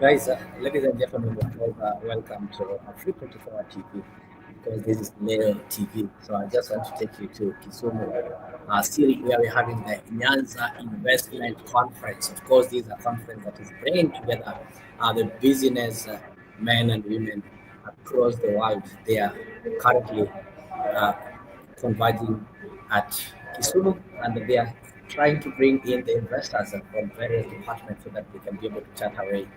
Guys, ladies and gentlemen, welcome to Free 24 TV because this is Leo TV. So I just want to take you to Kisumu, still where we're having the Nyanza Investment Conference. Of course, this is a conference that is bringing together the business men and women across the world. They are currently uh, converging at Kisumu, and they are trying to bring in the investors from various departments so that we can be able to chat away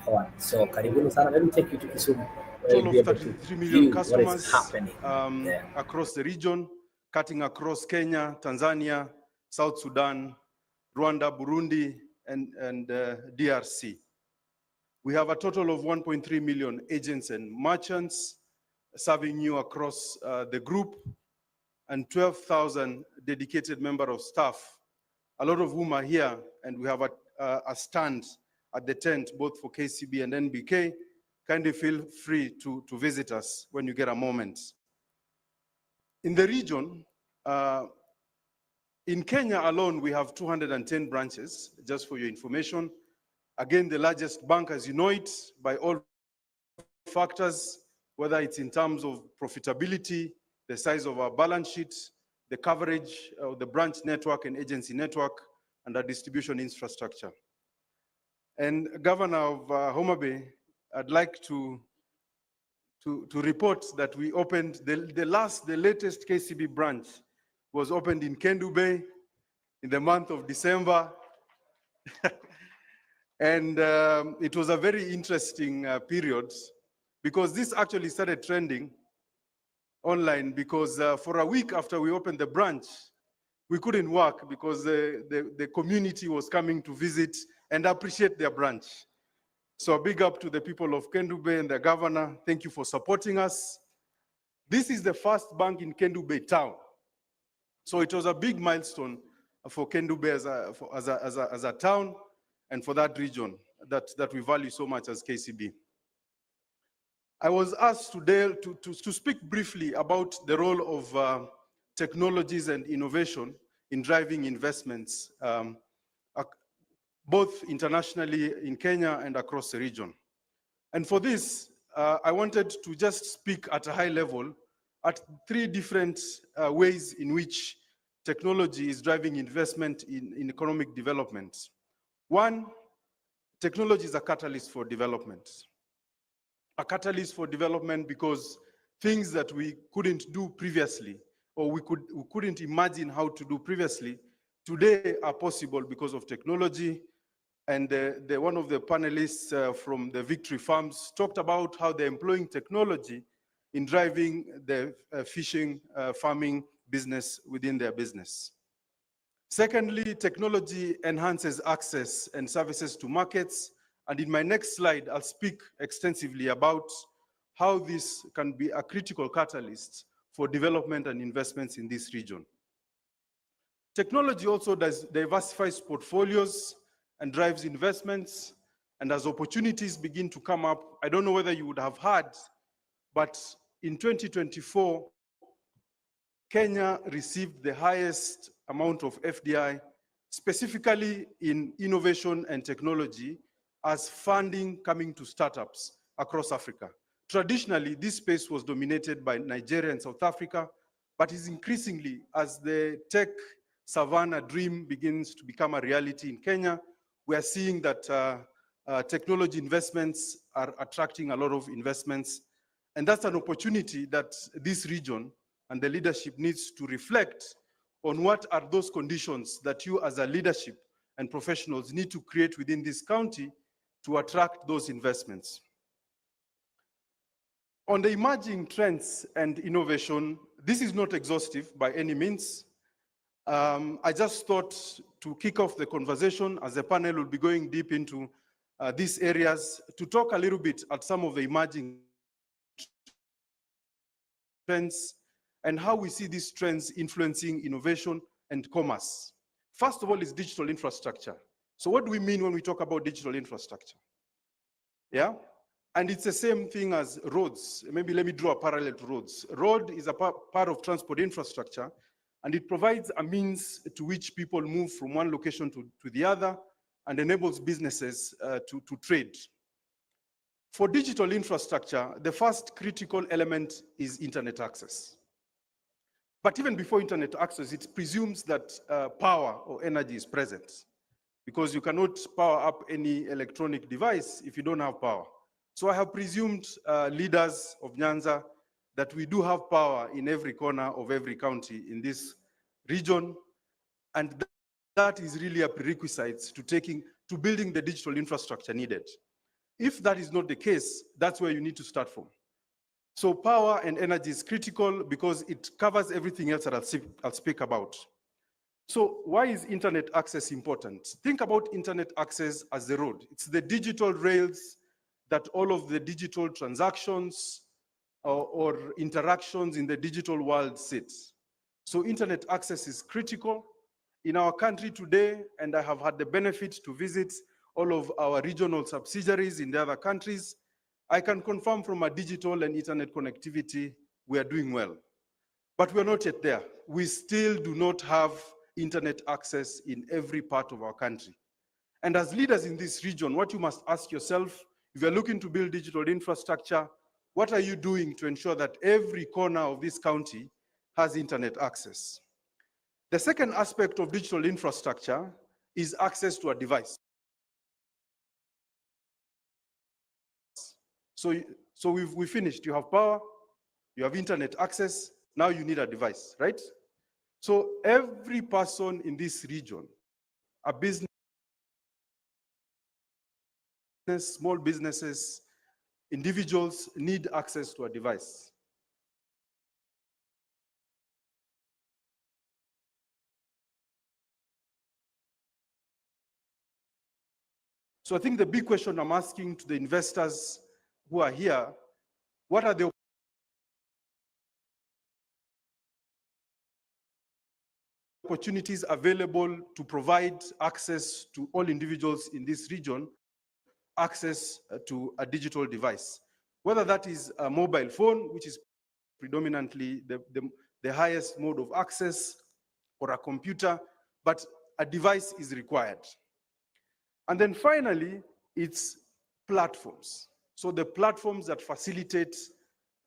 forward. So, karibuni sana. Let me take you to Kisumu, where Total you'll of be able to 33 million view what is customers happening there. across the region, cutting across Kenya, Tanzania, South Sudan, Rwanda, Burundi, and DRC. We have a total of 1.3 million agents and merchants serving you across the group, and 12,000 dedicated members of staff, a lot of whom are here, and we have a stand at the tent, both for KCB and NBK. Kindly feel free to visit us when you get a moment. In the region, in Kenya alone, we have 210 branches, just for your information. Again, the largest bank, as you know it, by all factors, whether it's in terms of profitability, the size of our balance sheet, the coverage of the branch network and agency network, and our distribution infrastructure. And Governor of Homa Bay, I'd like to report that we opened the latest KCB branch was opened in Kendu Bay in the month of December. And it was a very interesting period because this actually started trending online because for a week after we opened the branch, we couldn't work because the community was coming to visit and appreciate their branch. So a big up to the people of Kendu Bay and the governor. Thank you for supporting us. This is the first bank in Kendu Bay town. So it was a big milestone for Kendu Bay as a town and for that region that we value so much as KCB. I was asked today to speak briefly about the role of technologies and innovation in driving investments, both internationally in Kenya and across the region. And for this, I wanted to just speak at a high level at three different ways in which technology is driving investment in economic development. One, technology is a catalyst for development. A catalyst for development because things that we couldn't do previously, or we couldn't imagine how to do previously, today are possible because of technology. And one of the panelists from the Victory Farms talked about how they're employing technology in driving the fishing, farming business within their business. Secondly, technology enhances access and services to markets. And in my next slide, I'll speak extensively about how this can be a critical catalyst for development and investments in this region. Technology also diversifies portfolios and drives investments. And as opportunities begin to come up, I don't know whether you would have heard, but in 2024, Kenya received the highest amount of FDI, specifically in innovation and technology, as funding coming to startups across Africa. Traditionally, this space was dominated by Nigeria and South Africa, but is increasingly, as the tech Savannah dream begins to become a reality in Kenya, we are seeing that technology investments are attracting a lot of investments. And that's an opportunity that this region and the leadership needs to reflect on what are those conditions that you as a leadership and professionals need to create within this county to attract those investments. On the emerging trends and innovation, this is not exhaustive by any means. I just thought to kick off the conversation, as the panel will be going deep into these areas, to talk a little bit at some of the emerging trends and how we see these trends influencing innovation and commerce. First of all is digital infrastructure. So what do we mean when we talk about digital infrastructure? Yeah? And it's the same thing as roads. Maybe let me draw a parallel to roads. Road is a part of transport infrastructure, and it provides a means to which people move from one location to the other and enables businesses to trade. For digital infrastructure, the first critical element is internet access. But even before internet access, it presumes that power or energy is present, because you cannot power up any electronic device if you don't have power. So I have presumed, leaders of Nyanza, that we do have power in every corner of every county in this region, and that is really a prerequisite to building the digital infrastructure needed. If that is not the case, that's where you need to start from. So power and energy is critical because it covers everything else that I'll speak about. So why is internet access important? Think about internet access as the road. It's the digital rails that all of the digital transactions or interactions in the digital world sit. So internet access is critical in our country today, and I have had the benefit to visit all of our regional subsidiaries in the other countries. I can confirm from a digital and internet connectivity, we are doing well. But we're not yet there. We still do not have internet access in every part of our country. And as leaders in this region, what you must ask yourself, if you're looking to build digital infrastructure, what are you doing to ensure that every corner of this county has internet access? The second aspect of digital infrastructure is access to a device. So we finished. You have power, you have internet access, now you need a device, right? So every person in this region, a business, small businesses, individuals need access to a device. So I think the big question I'm asking to the investors who are here, what are the opportunities available to provide access to all individuals in this region, access to a digital device? Whether that is a mobile phone, which is predominantly the highest mode of access, or a computer, but a device is required. And then finally, it's platforms. So the platforms that facilitate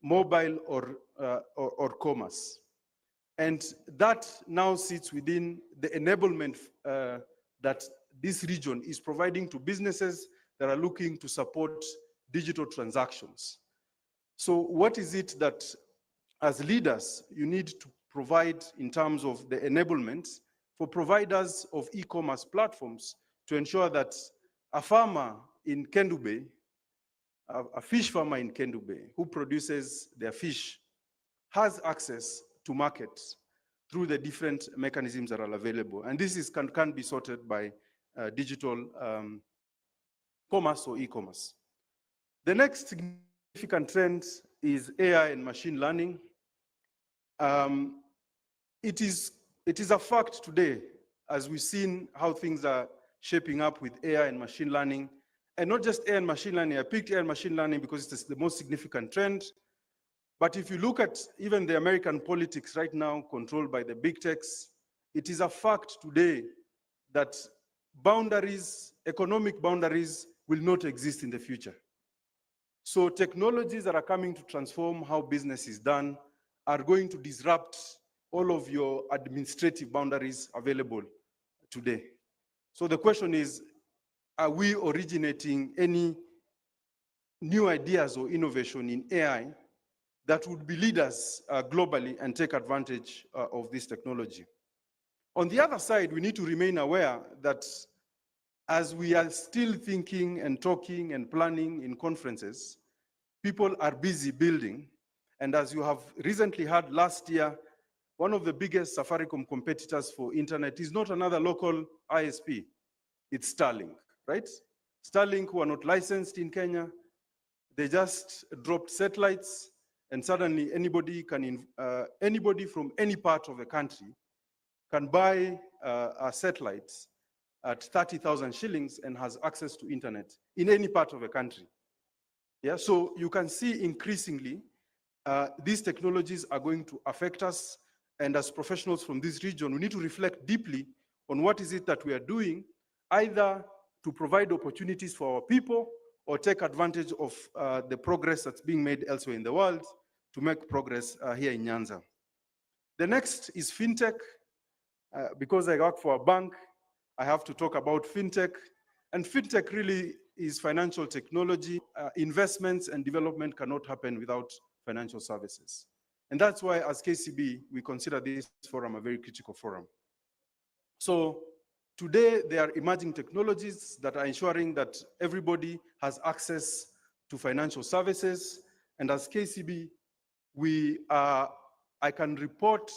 mobile or commerce. And that now sits within the enablement that this region is providing to businesses that are looking to support digital transactions. So what is it that, as leaders, you need to provide in terms of the enablement for providers of e-commerce platforms to ensure that a farmer in Kendu Bay, a fish farmer in Kendu Bay who produces their fish, has access to markets through the different mechanisms that are available. And this can be sorted by digital commerce or e-commerce. The next significant trend is AI and machine learning. It is a fact today, as we've seen how things are shaping up with AI and machine learning. And not just AI and machine learning, I picked AI and machine learning because it's the most significant trend. But if you look at even the American politics right now, controlled by the big techs, it is a fact today that boundaries, economic boundaries, will not exist in the future. So technologies that are coming to transform how business is done are going to disrupt all of your administrative boundaries available today. So the question is, are we originating any new ideas or innovation in AI that would be leaders globally and take advantage of this technology? On the other side, we need to remain aware that as we are still thinking and talking and planning in conferences, people are busy building. And as you have recently heard last year, one of the biggest Safaricom competitors for internet is not another local ISP, it's Starlink, right? Starlink, who are not licensed in Kenya, they just dropped satellites, and suddenly anybody from any part of the country can buy a satellite at 30,000 shillings and has access to internet in any part of the country. Yeah, so you can see increasingly these technologies are going to affect us, and as professionals from this region, we need to reflect deeply on what is it that we are doing, either to provide opportunities for our people or take advantage of the progress that's being made elsewhere in the world to make progress here in Nyanza. The next is fintech. Because I work for a bank, I have to talk about fintech. And fintech really is financial technology. Investments and development cannot happen without financial services. And that's why, as KCB, we consider this forum a very critical forum. So today, there are emerging technologies that are ensuring that everybody has access to financial services. And as KCB, I can report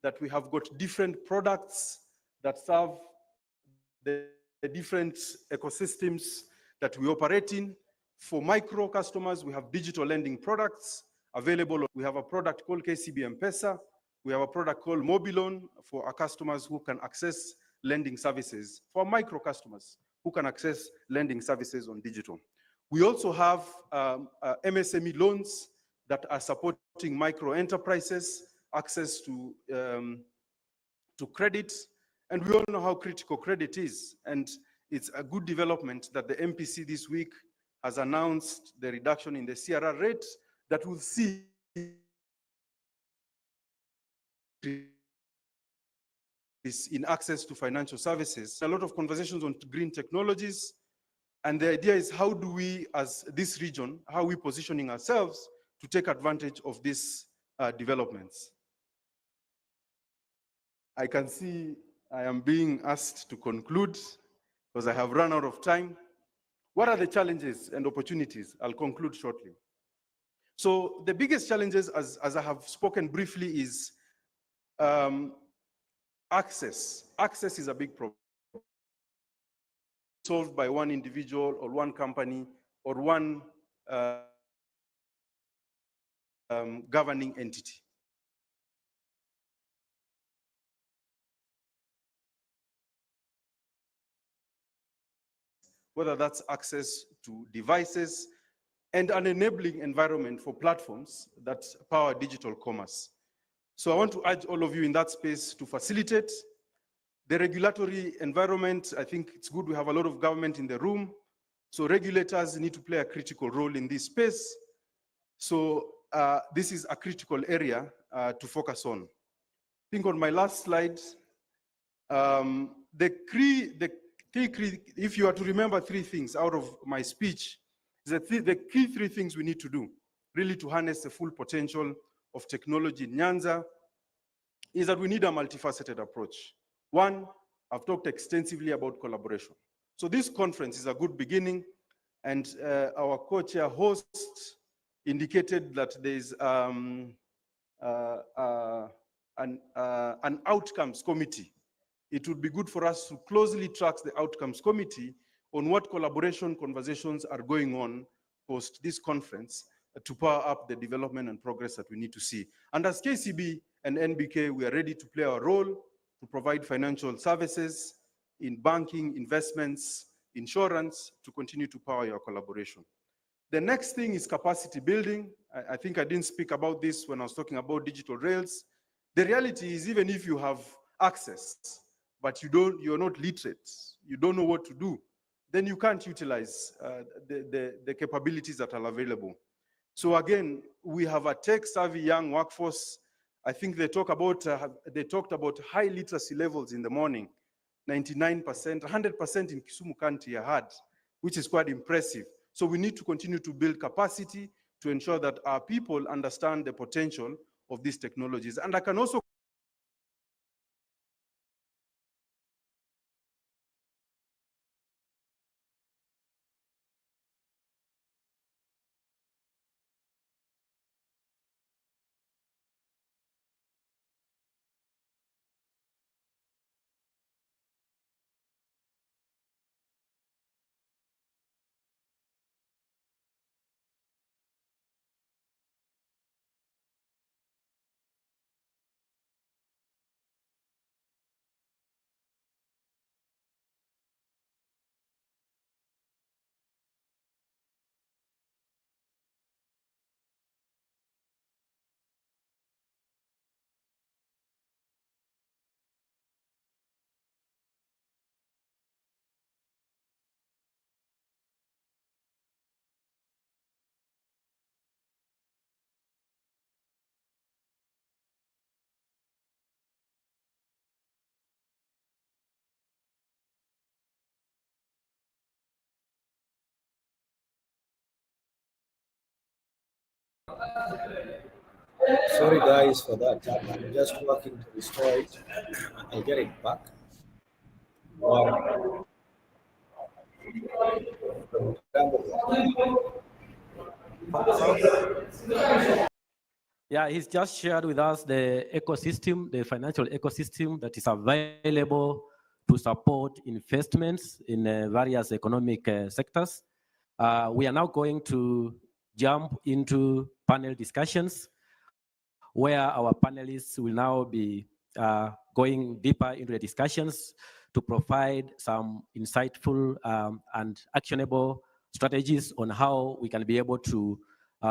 that we have got different products that serve the different ecosystems that we operate in. For micro customers, we have digital lending products available. We have a product called KCB M-Pesa. We have a product called Mobilon for our customers who can access lending services, for micro customers who can access lending services on digital. We also have MSME loans that are supporting micro enterprises, access to credit. And we all know how critical credit is. And it's a good development that the MPC this week has announced the reduction in the CRR rate that will see is in access to financial services. A lot of conversations on green technologies. And the idea is, how do we, as this region, how are we positioning ourselves to take advantage of these developments? I can see I am being asked to conclude because I have run out of time. What are the challenges and opportunities? I'll conclude shortly. So the biggest challenges, as I have spoken briefly, is access. Access is a big problem, solved by one individual or one company or one governing entity. Whether that's access to devices and an enabling environment for platforms that power digital commerce. So I want to urge all of you in that space to facilitate the regulatory environment. I think it's good we have a lot of government in the room. So regulators need to play a critical role in this space. So this is a critical area to focus on. I think on my last slide, if you are to remember three things out of my speech, the key three things we need to do, really to harness the full potential of technology in Nyanza, is that we need a multifaceted approach. One, I've talked extensively about collaboration. So this conference is a good beginning, and our co-chair host indicated that there's an outcomes committee. It would be good for us to closely track the outcomes committee on what collaboration conversations are going on post this conference to power up the development and progress that we need to see. And as KCB and NBK, we are ready to play our role to provide financial services in banking, investments, insurance, to continue to power your collaboration. The next thing is capacity building. I think I didn't speak about this when I was talking about digital rails. The reality is, even if you have access, but you're not literate, you don't know what to do, then you can't utilize the capabilities that are available. So again, we have a tech-savvy young workforce. I think they talked about high literacy levels in the morning, 99%, 100% in Kisumu County I had, which is quite impressive. So we need to continue to build capacity to ensure that our people understand the potential of these technologies. And I can also Sorry guys for that. I'm just working to restore it. I'll get it back. Wow. Yeah, he's just shared with us the ecosystem, the financial ecosystem that is available to support investments in various economic sectors. We are now going to jump into panel discussions where our panelists will now be going deeper into the discussions to provide some insightful and actionable strategies on how we can be able to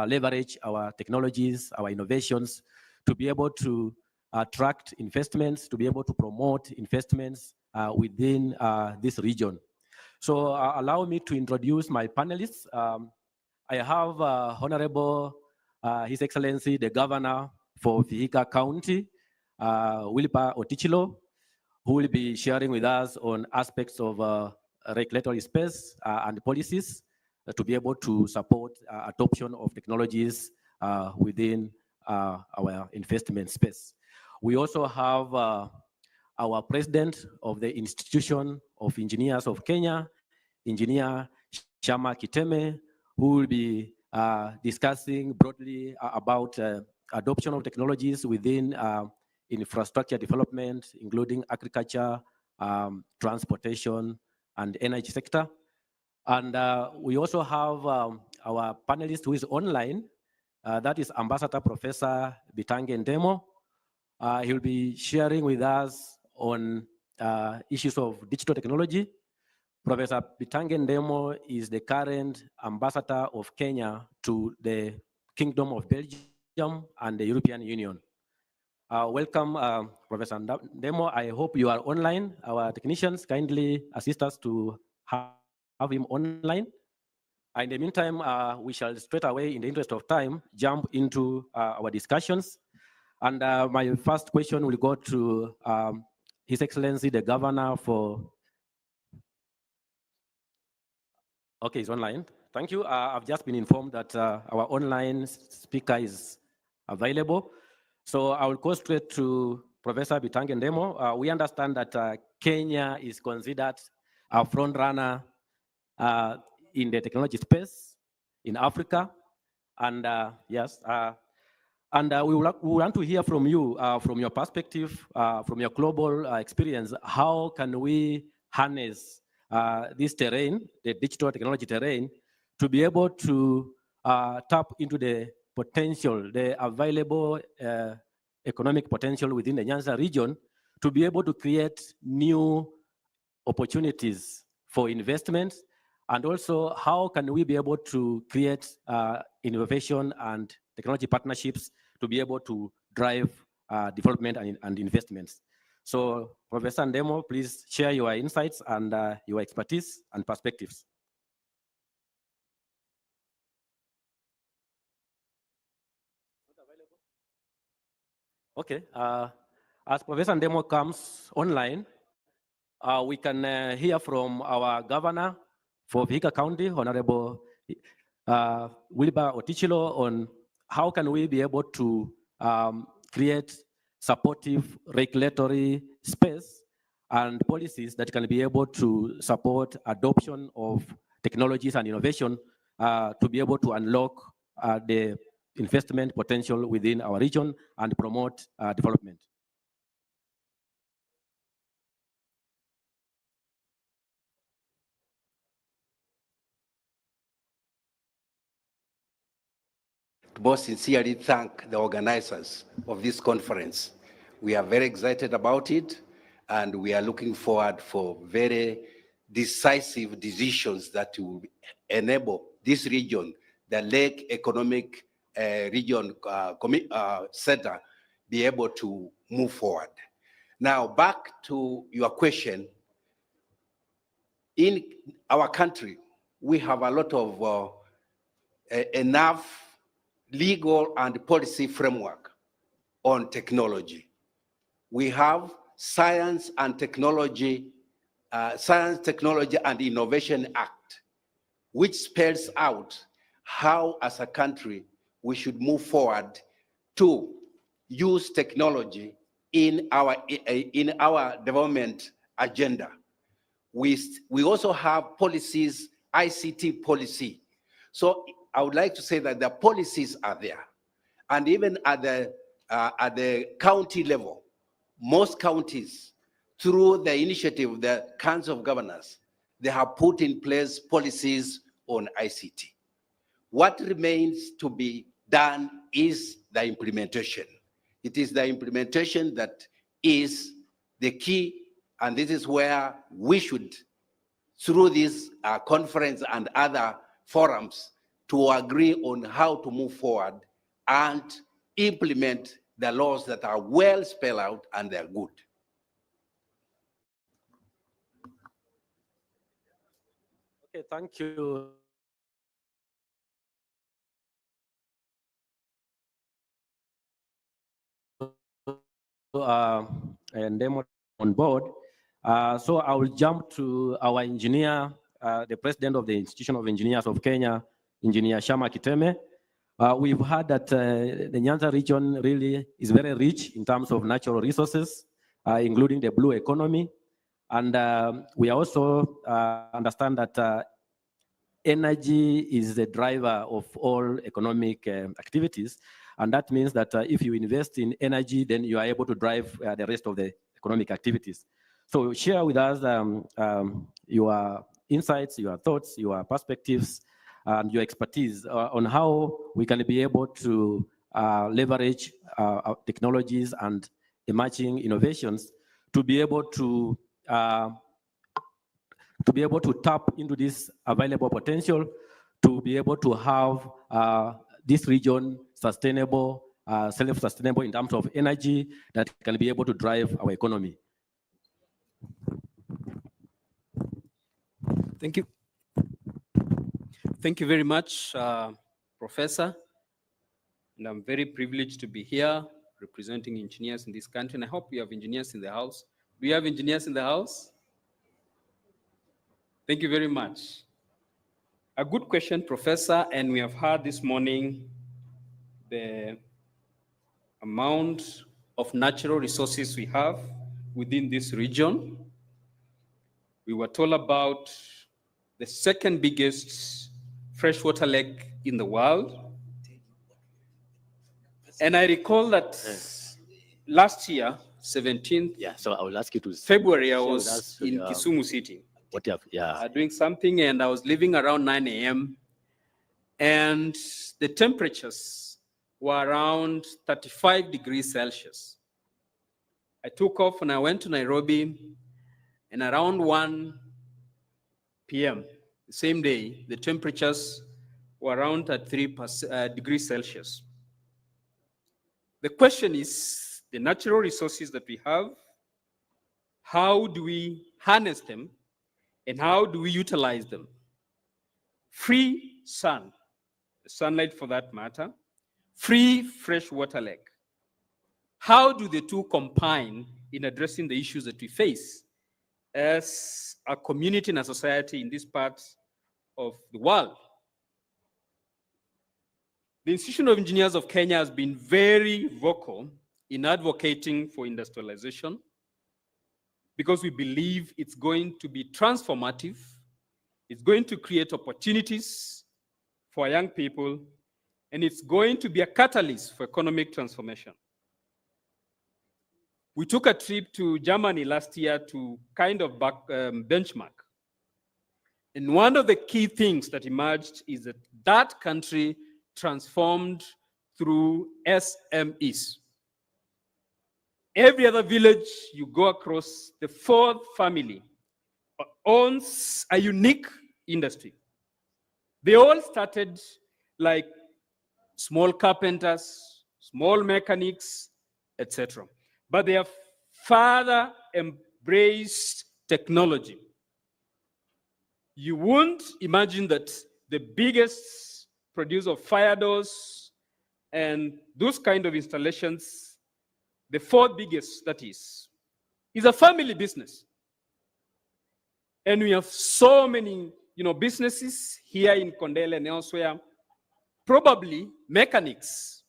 leverage our technologies, our innovations, to be able to attract investments, to be able to promote investments within this region. So allow me to introduce my panelists. I have Honorable His Excellency, the Governor for Vihiga County, Wilbur Otichilo, who will be sharing with us on aspects of regulatory space and policies to be able to support adoption of technologies within our investment space. We also have our president of the Institution of Engineers of Kenya, Engineer Shama Kiteme, who will be discussing broadly about adoption of technologies within infrastructure development, including agriculture, transportation, and energy sector. And we also have our panelist who is online. That is Ambassador Professor Bitange Ndemo. He'll be sharing with us on issues of digital technology. Professor Bitange Ndemo is the current ambassador of Kenya to the Kingdom of Belgium and the European Union. Welcome, Professor Ndemo. I hope you are online. Our technicians kindly assist us to have him online. In the meantime, we shall straight away, in the interest of time, jump into our discussions. And my first question will go to His Excellency, the Governor for... Okay, he's online. Thank you. I've just been informed that our online speaker is available. So I will go straight to Professor Bitange Ndemo. We understand that Kenya is considered a front runner in the technology space in Africa. And yes, and we want to hear from you, from your perspective, from your global experience, how can we harness this terrain, the digital technology terrain, to be able to tap into the potential, the available economic potential within the Nyanza region, to be able to create new opportunities for investment, and also how can we be able to create innovation and technology partnerships to be able to drive development and investments. So Professor Ndemo, please share your insights and your expertise and perspectives. Okay, as Professor Ndemo comes online, we can hear from our governor for Vihiga County, Honorable Wilbur Otichilo, on how can we be able to create supportive regulatory space and policies that can be able to support adoption of technologies and innovation to be able to unlock the investment potential within our region and promote development. Most sincerely thank the organizers of this conference. We are very excited about it, and we are looking forward for very decisive decisions that will enable this region, the Lake Economic Region Center, be able to move forward. Now, back to your question. In our country, we have a lot of enough legal and policy framework on technology. We have Science, Technology and Innovation Act, which spells out how, as a country, we should move forward to use technology in our development agenda. We also have policies, ICT policy. So I would like to say that the policies are there. And even at the county level, most counties, through the initiative, the Council of Governors, they have put in place policies on ICT. What remains to be done is the implementation. It is the implementation that is the key, and this is where we should, through this conference and other forums, to agree on how to move forward and implement the laws that are well spelled out and they're good. Okay, thank you. And them on board. So I will jump to our engineer, the president of the Institution of Engineers of Kenya, Engineer Shama Kiteme. We've heard that the Nyanza region really is very rich in terms of natural resources, including the blue economy. And we also understand that energy is the driver of all economic activities. And that means that if you invest in energy, then you are able to drive the rest of the economic activities. So share with us your insights, your thoughts, your perspectives, and your expertise on how we can be able to leverage technologies and emerging innovations to be able to tap into this available potential, to be able to have this region sustainable, self-sustainable in terms of energy that can be able to drive our economy. Thank you. Thank you very much, Professor. And I'm very privileged to be here representing engineers in this country. And I hope we have engineers in the house. Do you have engineers in the house? Thank you very much. A good question, Professor. And we have heard this morning the amount of natural resources we have within this region. We were told about the second biggest freshwater lake in the world. And I recall that last year, 17th So I will ask you to February, I was in Kisumu City. Doing something, and I was leaving around 9 a.m. And the temperatures were around 35 degrees Celsius. I took off and I went to Nairobi, and around 1 p.m., the same day, the temperatures were around 33 degrees Celsius. The question is, the natural resources that we have, how do we harness them, and how do we utilize them? Free sun, sunlight for that matter, free freshwater lake. How do the two combine in addressing the issues that we face as a community and a society in this part of the world? The Institution of Engineers of Kenya has been very vocal in advocating for industrialization because we believe it's going to be transformative. It's going to create opportunities for young people, and it's going to be a catalyst for economic transformation. We took a trip to Germany last year to kind of benchmark. And one of the key things that emerged is that that country transformed through SMEs. Every other village you go across, the fourth family owns a unique industry. They all started like small carpenters, small mechanics, etc. But they have further embraced technology. You won't imagine that the biggest producer of fire doors and those kind of installations, the fourth biggest, that is a family business. And we have so many, businesses here in Kondele and elsewhere probably mechanics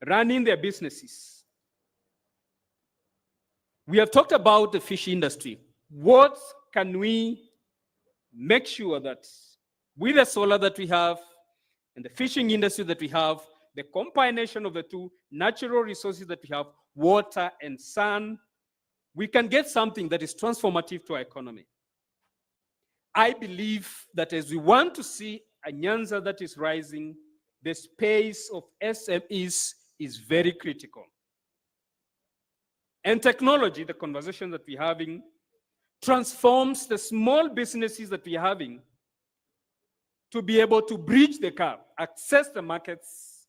running their businesses. We have talked about the fish industry. What can we make sure that with the solar that we have and the fishing industry that we have, the combination of the two natural resources that we have, water and sun, we can get something that is transformative to our economy. I believe that as we want to see a Nyanza that is rising, the space of SMEs is very critical. And technology, the conversation that we're having, transforms the small businesses that we're having to be able to bridge the gap, access the markets,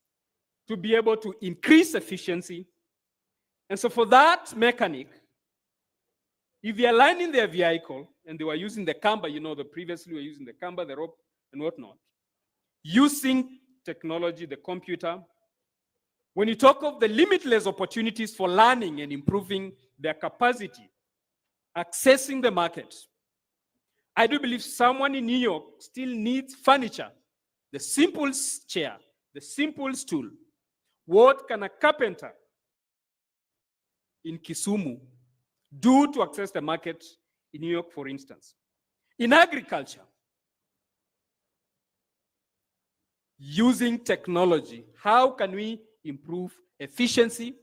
to be able to increase efficiency. And so for that mechanic, if they are lining their vehicle and they were using the camber, you know, previously we were using the camber, the rope, and whatnot, using technology, the computer, when you talk of the limitless opportunities for learning and improving their capacity, accessing the market, I do believe someone in New York still needs furniture, the simple chair, the simple stool. What can a carpenter in Kisumu do to access the market in New York, for instance? In agriculture, using technology, how can we improve efficiency,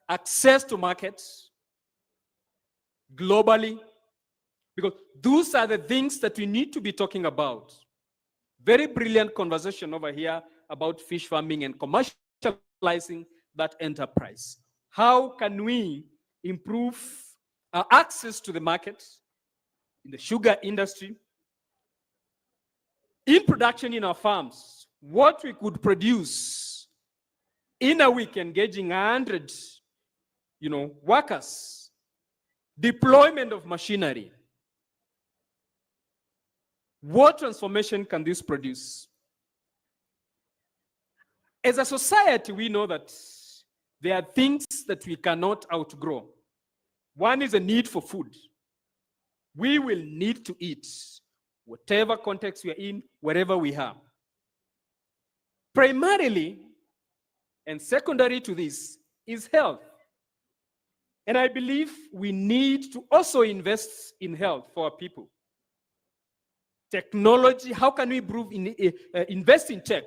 access to markets globally? Because those are the things that we need to be talking about. Very brilliant conversation over here about fish farming and commercializing that enterprise. How can we improve our access to the market in the sugar industry, in production in our farms, what we could produce in a week, engaging 100 workers, deployment of machinery. What transformation can this produce? As a society, we know that there are things that we cannot outgrow. One is a need for food. We will need to eat, whatever context we are in, wherever we are. Primarily and secondary to this is health. And I believe we need to also invest in health for our people. Technology, how can we invest in tech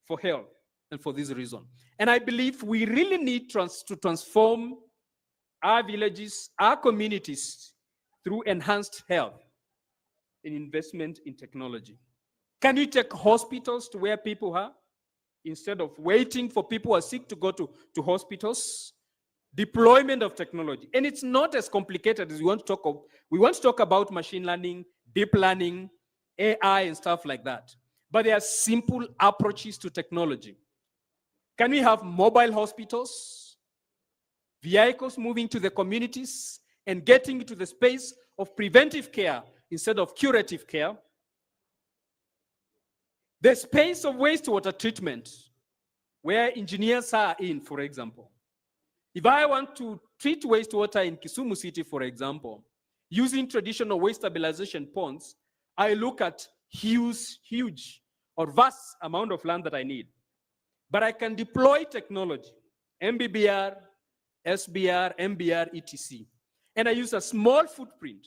for health and for this reason? And I believe we really need to transform our villages, our communities through enhanced health and investment in technology. Can we take hospitals to where people are instead of waiting for people who are sick to go to hospitals? Deployment of technology. And it's not as complicated as we want to talk of. We want to talk about machine learning, deep learning, AI and stuff like that. But there are simple approaches to technology. Can we have mobile hospitals, vehicles moving to the communities and getting to the space of preventive care instead of curative care? The space of wastewater treatment, where engineers are in, for example. If I want to treat wastewater in Kisumu City, for example, using traditional waste stabilization ponds, I look at huge or vast amount of land that I need. But I can deploy technology, MBBR, SBR, MBR, etc. And I use a small footprint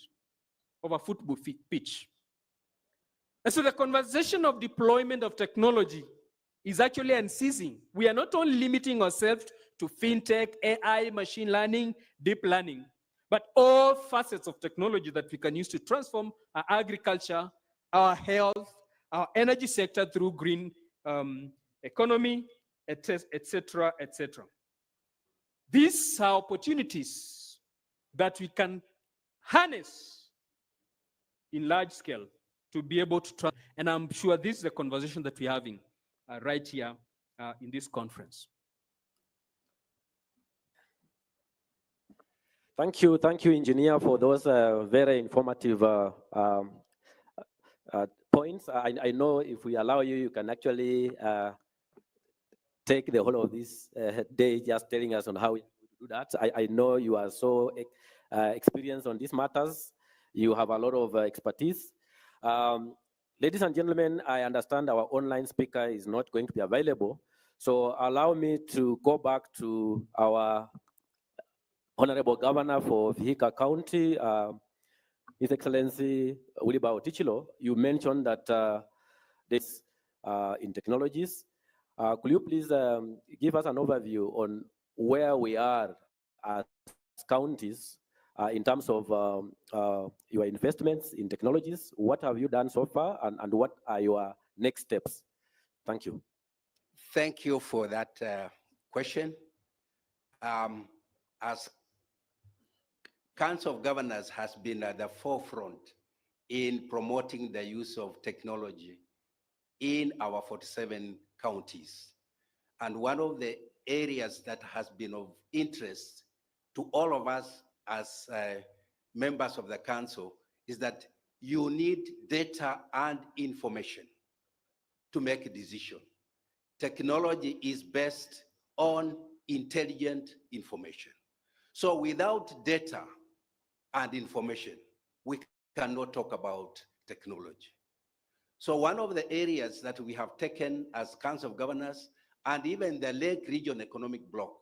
of a football pitch. And so the conversation of deployment of technology is actually unceasing. We are not only limiting ourselves to fintech, AI, machine learning, deep learning, but all facets of technology that we can use to transform our agriculture, our health, our energy sector through green economy, etc., etc. These are opportunities that we can harness in large scale to be able to transform. And I'm sure this is a conversation that we're having right here in this conference. Thank you, engineer, for those very informative points. I know if we allow you, you can actually take the whole of this day just telling us on how you do that. I know you are so experienced on these matters. You have a lot of expertise. Ladies and gentlemen, I understand our online speaker is not going to be available. So allow me to go back to our Honorable Governor for Vihiga County, His Excellency Wilibao Tichilo. You mentioned that this in technologies. Could you please give us an overview on where we are as counties in terms of your investments in technologies? What have you done so far, and what are your next steps? Thank you. Thank you for that question. As Council of Governors has been at the forefront in promoting the use of technology in our 47 counties. And one of the areas that has been of interest to all of us as members of the council is that you need data and information to make a decision. Technology is based on intelligent information. So without data and information, we cannot talk about technology. So one of the areas that we have taken as Council of Governors and even the Lake Region Economic Bloc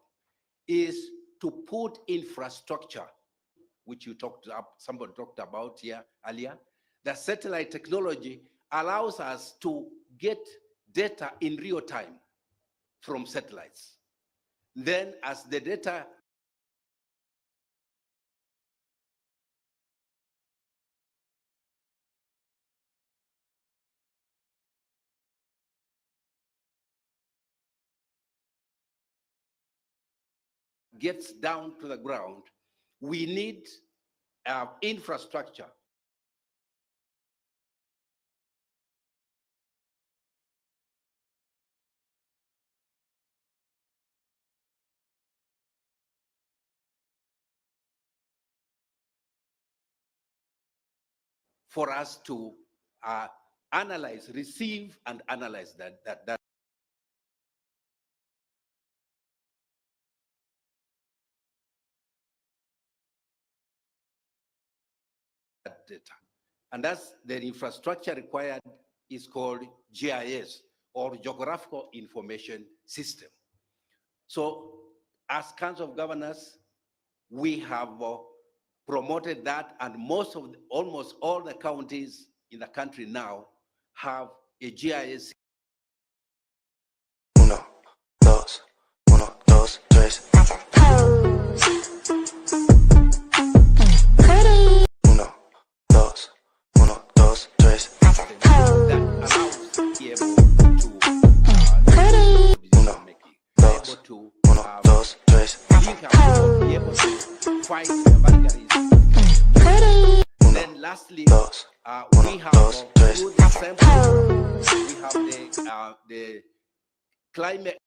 is to put infrastructure, which somebody talked about here earlier. The satellite technology allows us to get data in real time from satellites. Then as the data gets down to the ground, we need infrastructure for us to analyze, receive, and analyze that data. And that's the infrastructure required is called GIS, or Geographical Information System. So as Council of Governors, we have promoted that, and almost all the counties in the country now have a GIS. Uno, dos, 3. Uno, dos, 3. That allows to be able to be able to fight the vagaries. Then lastly, we have good samples. We have the climate